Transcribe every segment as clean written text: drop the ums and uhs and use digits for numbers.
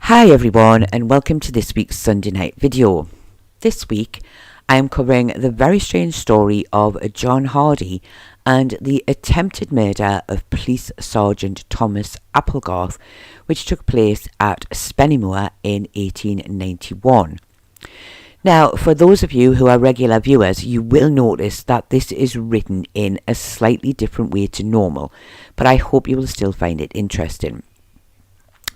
Hi everyone, and welcome to this week's Sunday night video. This week I am covering the very strange story of John Hardy and the attempted murder of Police Sergeant Thomas Applegarth, which took place at Spennymoor in 1891. Now, for those of you who are regular viewers, you will notice that this is written in a slightly different way to normal, but I hope you will still find it interesting.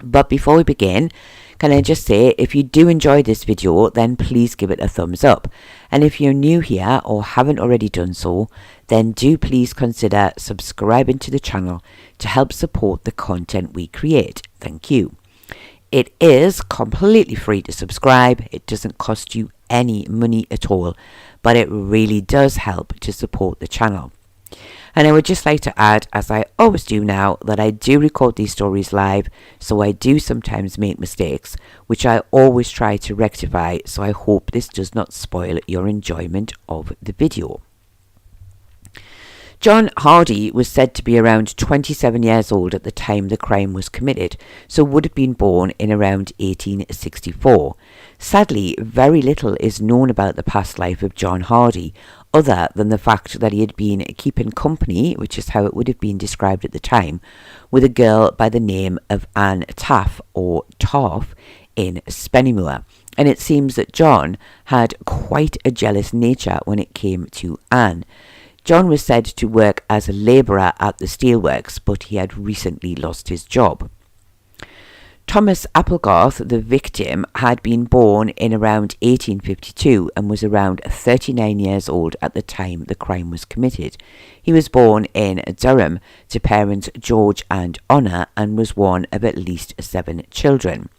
But before we begin, can I just say, if you do enjoy this video, then please give it a thumbs up. And if you're new here or haven't already done so, then do please consider subscribing to the channel to help support the content we create. Thank you. It is completely free to subscribe. It doesn't cost you any money at all, but it really does help to support the channel. And I would just like to add, as I always do now, that I do record these stories live, so I do sometimes make mistakes, which I always try to rectify, so I hope this does not spoil your enjoyment of the video. John Hardy was said to be around 27 years old at the time the crime was committed, so would have been born in around 1864. Sadly, very little is known about the past life of John Hardy, other than the fact that he had been keeping company, which is how it would have been described at the time, with a girl by the name of Anne Taff, or Taff, in Spennymoor. And it seems that John had quite a jealous nature when it came to Anne. John was said to work as a labourer at the steelworks, but he had recently lost his job. Thomas Applegarth, the victim, had been born in around 1852 and was around 39 years old at the time the crime was committed. He was born in Durham to parents George and Honor and was one of at least 7 children.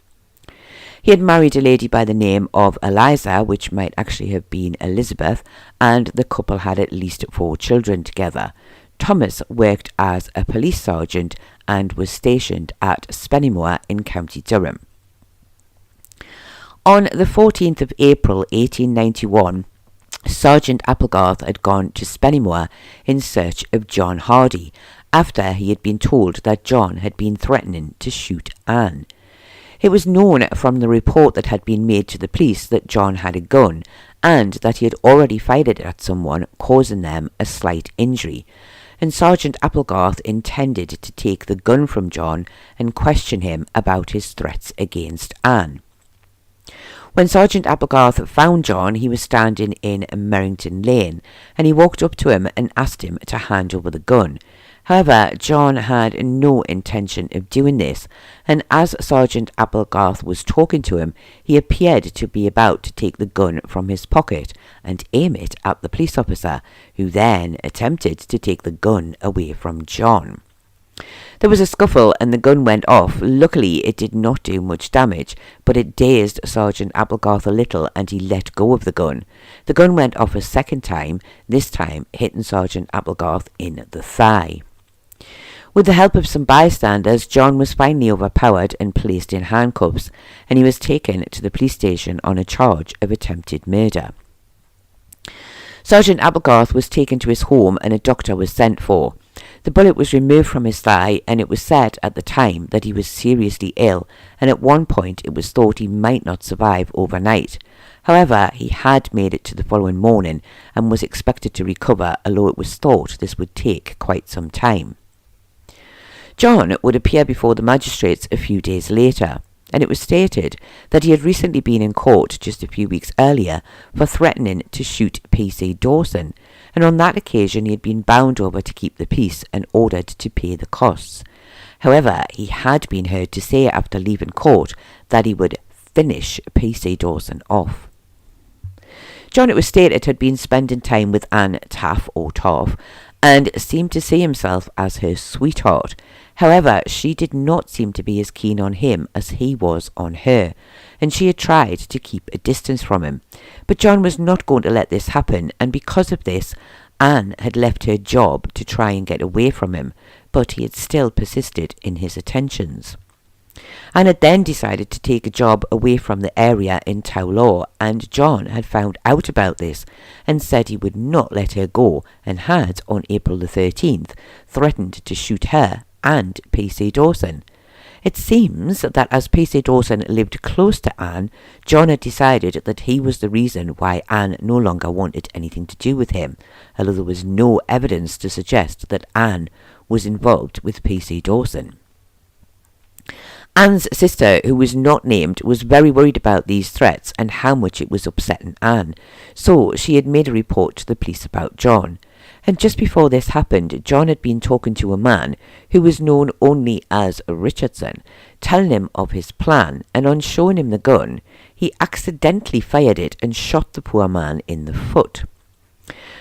He had married a lady by the name of Eliza, which might actually have been Elizabeth, and the couple had at least 4 children together. Thomas worked as a police sergeant and was stationed at Spennymoor in County Durham. On the 14th of April 1891, Sergeant Applegarth had gone to Spennymoor in search of John Hardy, after he had been told that John had been threatening to shoot Anne. It was known from the report that had been made to the police that John had a gun, and that he had already fired it at someone, causing them a slight injury. And Sergeant Applegarth intended to take the gun from John and question him about his threats against Anne. When Sergeant Applegarth found John, he was standing in Merrington Lane, and he walked up to him and asked him to hand over the gun. However, John had no intention of doing this, and as Sergeant Applegarth was talking to him, he appeared to be about to take the gun from his pocket and aim it at the police officer, who then attempted to take the gun away from John. There was a scuffle and the gun went off. Luckily, it did not do much damage, but it dazed Sergeant Applegarth a little and he let go of the gun. The gun went off a second time, this time hitting Sergeant Applegarth in the thigh. With the help of some bystanders, John was finally overpowered and placed in handcuffs, and he was taken to the police station on a charge of attempted murder. Sergeant Applegarth was taken to his home and a doctor was sent for. The bullet was removed from his thigh, and it was said at the time that he was seriously ill, and at one point it was thought he might not survive overnight. However, he had made it to the following morning and was expected to recover, although it was thought this would take quite some time. John would appear before the magistrates a few days later, and it was stated that he had recently been in court just a few weeks earlier for threatening to shoot P.C. Dawson, and on that occasion he had been bound over to keep the peace and ordered to pay the costs. However, he had been heard to say after leaving court that he would finish P.C. Dawson off. John, it was stated, had been spending time with Anne Taff, or Taff, and seemed to see himself as her sweetheart. However, she did not seem to be as keen on him as he was on her, and she had tried to keep a distance from him. But John was not going to let this happen, and because of this, Anne had left her job to try and get away from him, but he had still persisted in his attentions. Anne had then decided to take a job away from the area in Towlaw, and John had found out about this and said he would not let her go, and had, on April the 13th, threatened to shoot her and P.C. Dawson. It seems that as P.C. Dawson lived close to Anne, John had decided that he was the reason why Anne no longer wanted anything to do with him, although there was no evidence to suggest that Anne was involved with P.C. Dawson. Anne's sister, who was not named, was very worried about these threats and how much it was upsetting Anne, so she had made a report to the police about John. And just before this happened, John had been talking to a man who was known only as Richardson, telling him of his plan, and on showing him the gun, he accidentally fired it and shot the poor man in the foot.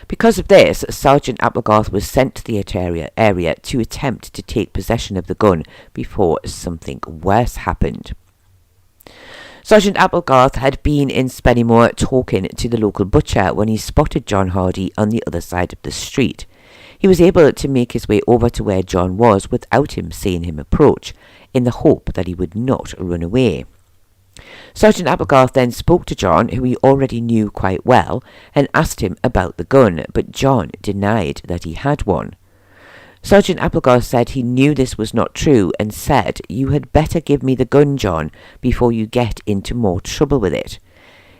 Because of this, Sergeant Applegarth was sent to the area to attempt to take possession of the gun before something worse happened. Sergeant Applegarth had been in Spennymoor talking to the local butcher when he spotted John Hardy on the other side of the street. He was able to make his way over to where John was without him seeing him approach, in the hope that he would not run away. Sergeant Applegarth then spoke to John, who he already knew quite well, and asked him about the gun, but John denied that he had one. Sergeant Applegarth said he knew this was not true and said, "You had better give me the gun, John, before you get into more trouble with it."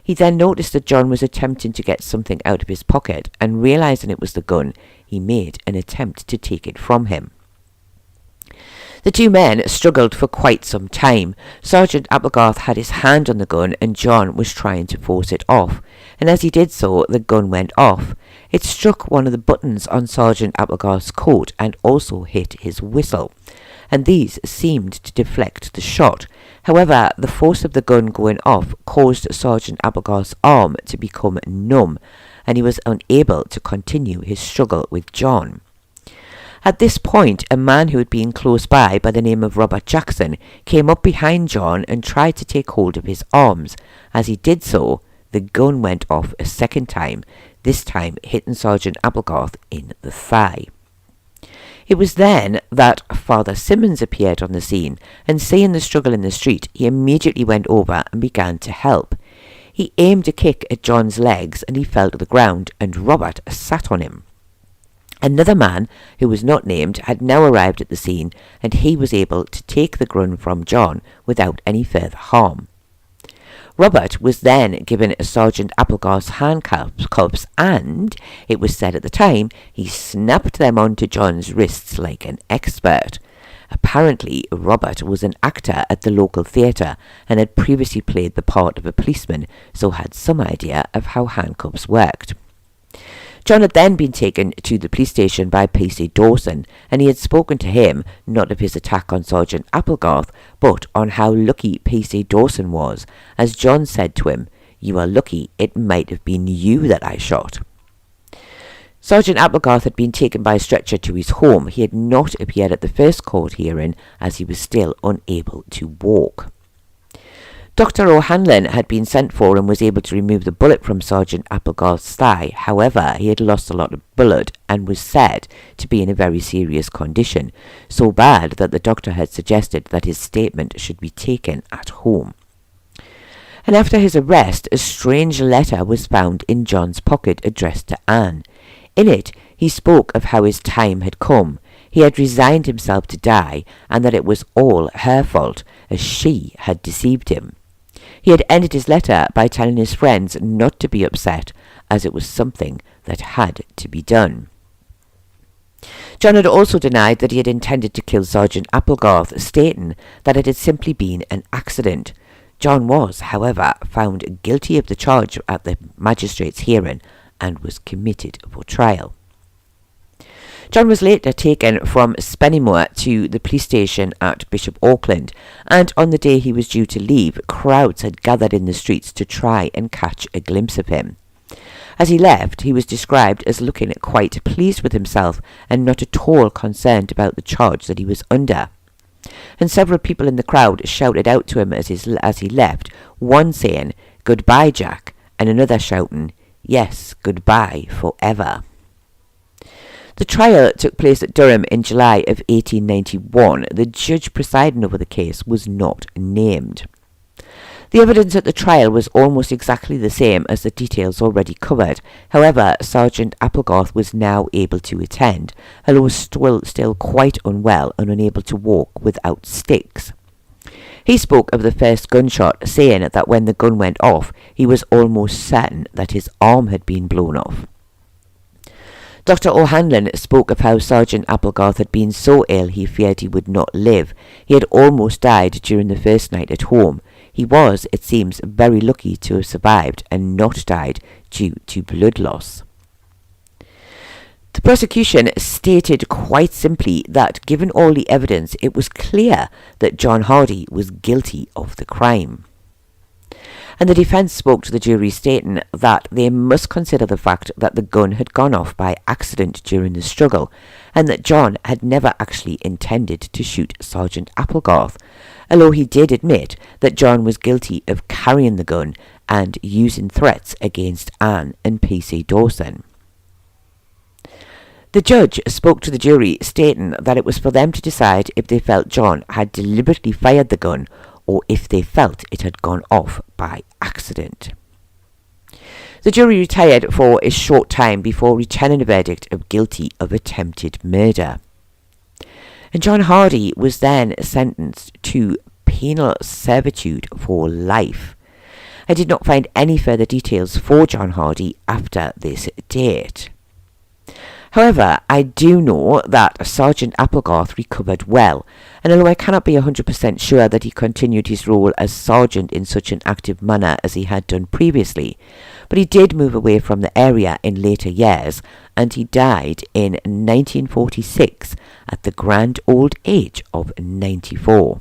He then noticed that John was attempting to get something out of his pocket, and realizing it was the gun, he made an attempt to take it from him. The two men struggled for quite some time. Sergeant Applegarth had his hand on the gun and John was trying to force it off, and as he did so, the gun went off. It struck one of the buttons on Sergeant Applegarth's coat and also hit his whistle, and these seemed to deflect the shot. However, the force of the gun going off caused Sergeant Applegarth's arm to become numb, and he was unable to continue his struggle with John. At this point, a man who had been close by the name of Robert Jackson came up behind John and tried to take hold of his arms. As he did so, the gun went off a second time, this time hitting Sergeant Applegarth in the thigh. It was then that Father Simmons appeared on the scene, and seeing the struggle in the street, he immediately went over and began to help. He aimed a kick at John's legs and he fell to the ground, and Robert sat on him. Another man, who was not named, had now arrived at the scene, and he was able to take the gun from John without any further harm. Robert was then given Sergeant Applegarth's handcuffs, and, it was said at the time, he snapped them onto John's wrists like an expert. Apparently, Robert was an actor at the local theatre and had previously played the part of a policeman, so had some idea of how handcuffs worked. John had then been taken to the police station by P.C. Dawson, and he had spoken to him, not of his attack on Sergeant Applegarth, but on how lucky P.C. Dawson was, as John said to him, "You are lucky, it might have been you that I shot." Sergeant Applegarth had been taken by a stretcher to his home. He had not appeared at the first court hearing, as he was still unable to walk. Dr. O'Hanlon had been sent for and was able to remove the bullet from Sergeant Applegarth's thigh. However, he had lost a lot of blood and was said to be in a very serious condition, so bad that the doctor had suggested that his statement should be taken at home. And after his arrest, a strange letter was found in John's pocket addressed to Anne. In it, he spoke of how his time had come. He had resigned himself to die, and that it was all her fault, as she had deceived him. He had ended his letter by telling his friends not to be upset, as it was something that had to be done. John had also denied that he had intended to kill Sergeant Applegarth, stating that it had simply been an accident. John was, however, found guilty of the charge at the magistrates' hearing and was committed for trial. John was later taken from Spennymoor to the police station at Bishop Auckland, and on the day he was due to leave, crowds had gathered in the streets to try and catch a glimpse of him. As he left, he was described as looking quite pleased with himself and not at all concerned about the charge that he was under. And several people in the crowd shouted out to him as he left, one saying, "Goodbye, Jack," and another shouting, "Yes, goodbye forever." The trial took place at Durham in July of 1891. The judge presiding over the case was not named. The evidence at the trial was almost exactly the same as the details already covered. However, Sergeant Applegarth was now able to attend, although was still quite unwell and unable to walk without sticks. He spoke of the first gunshot, saying that when the gun went off, he was almost certain that his arm had been blown off. Dr. O'Hanlon spoke of how Sergeant Applegarth had been so ill he feared he would not live. He had almost died during the first night at home. He was, it seems, very lucky to have survived and not died due to blood loss. The prosecution stated quite simply that given all the evidence, it was clear that John Hardy was guilty of the crime. And the defence spoke to the jury stating that they must consider the fact that the gun had gone off by accident during the struggle, and that John had never actually intended to shoot Sergeant Applegarth, although he did admit that John was guilty of carrying the gun and using threats against Anne and PC Dawson. The judge spoke to the jury stating that it was for them to decide if they felt John had deliberately fired the gun or if they felt it had gone off by accident. The jury retired for a short time before returning a verdict of guilty of attempted murder. And John Hardy was then sentenced to penal servitude for life. I did not find any further details for John Hardy after this date. However, I do know that Sergeant Applegarth recovered well, and although I cannot be 100% sure that he continued his role as sergeant in such an active manner as he had done previously, but he did move away from the area in later years, and he died in 1946 at the grand old age of 94.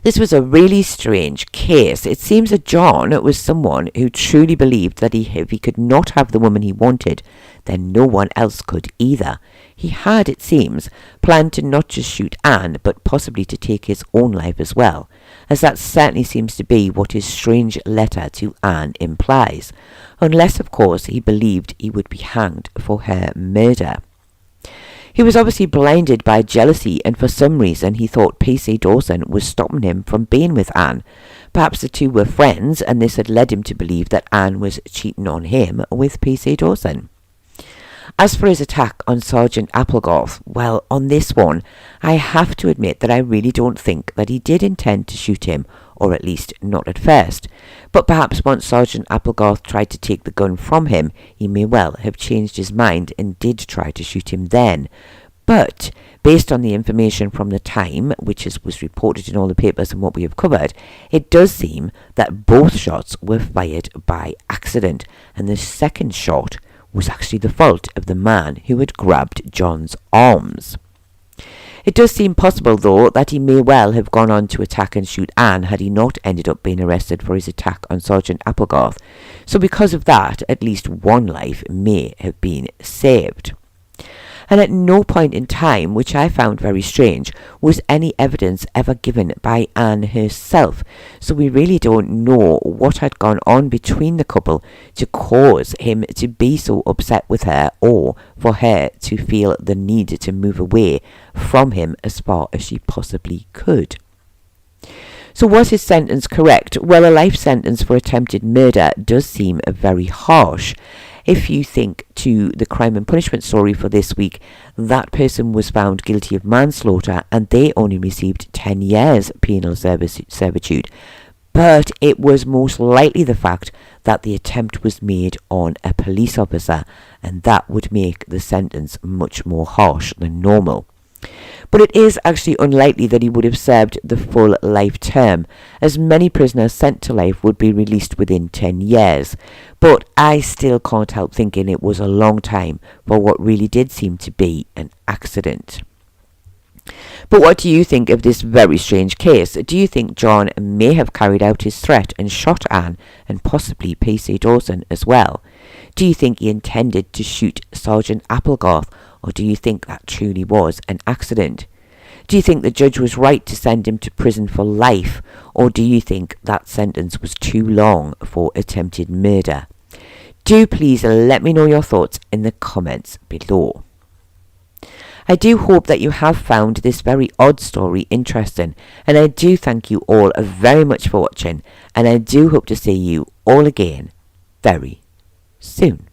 This was a really strange case. It seems that John was someone who truly believed that if he could not have the woman he wanted, then no one else could either. He had, it seems, planned to not just shoot Anne, but possibly to take his own life as well, as that certainly seems to be what his strange letter to Anne implies, unless, of course, he believed he would be hanged for her murder. He was obviously blinded by jealousy, and for some reason he thought PC Dawson was stopping him from being with Anne. Perhaps the two were friends, and this had led him to believe that Anne was cheating on him with PC Dawson. As for his attack on Sergeant Applegarth, well, on this one, I have to admit that I really don't think that he did intend to shoot him, or at least not at first. But perhaps once Sergeant Applegarth tried to take the gun from him, he may well have changed his mind and did try to shoot him then. But, based on the information from the time, which was reported in all the papers and what we have covered, it does seem that both shots were fired by accident, and the second shot was actually the fault of the man who had grabbed John's arms. It does seem possible, though, that he may well have gone on to attack and shoot Anne had he not ended up being arrested for his attack on Sergeant Applegarth. So because of that, at least one life may have been saved. And at no point in time, which I found very strange, was any evidence ever given by Anne herself, so we really don't know what had gone on between the couple to cause him to be so upset with her, or for her to feel the need to move away from him as far as she possibly could. So was his sentence correct? Well, a life sentence for attempted murder does seem very harsh. If you think to the crime and punishment story for this week, that person was found guilty of manslaughter and they only received 10 years penal servitude. But it was most likely the fact that the attempt was made on a police officer, and that would make the sentence much more harsh than normal. But it is actually unlikely that he would have served the full life term, as many prisoners sent to life would be released within 10 years. But I still can't help thinking it was a long time for what really did seem to be an accident. But what do you think of this very strange case? Do you think John may have carried out his threat and shot Anne, and possibly PC Dawson as well? Do you think he intended to shoot Sergeant Applegarth, or do you think that truly was an accident? Do you think the judge was right to send him to prison for life, or do you think that sentence was too long for attempted murder? Do please let me know your thoughts in the comments below. I do hope that you have found this very odd story interesting, and I do thank you all very much for watching, and I do hope to see you all again very soon.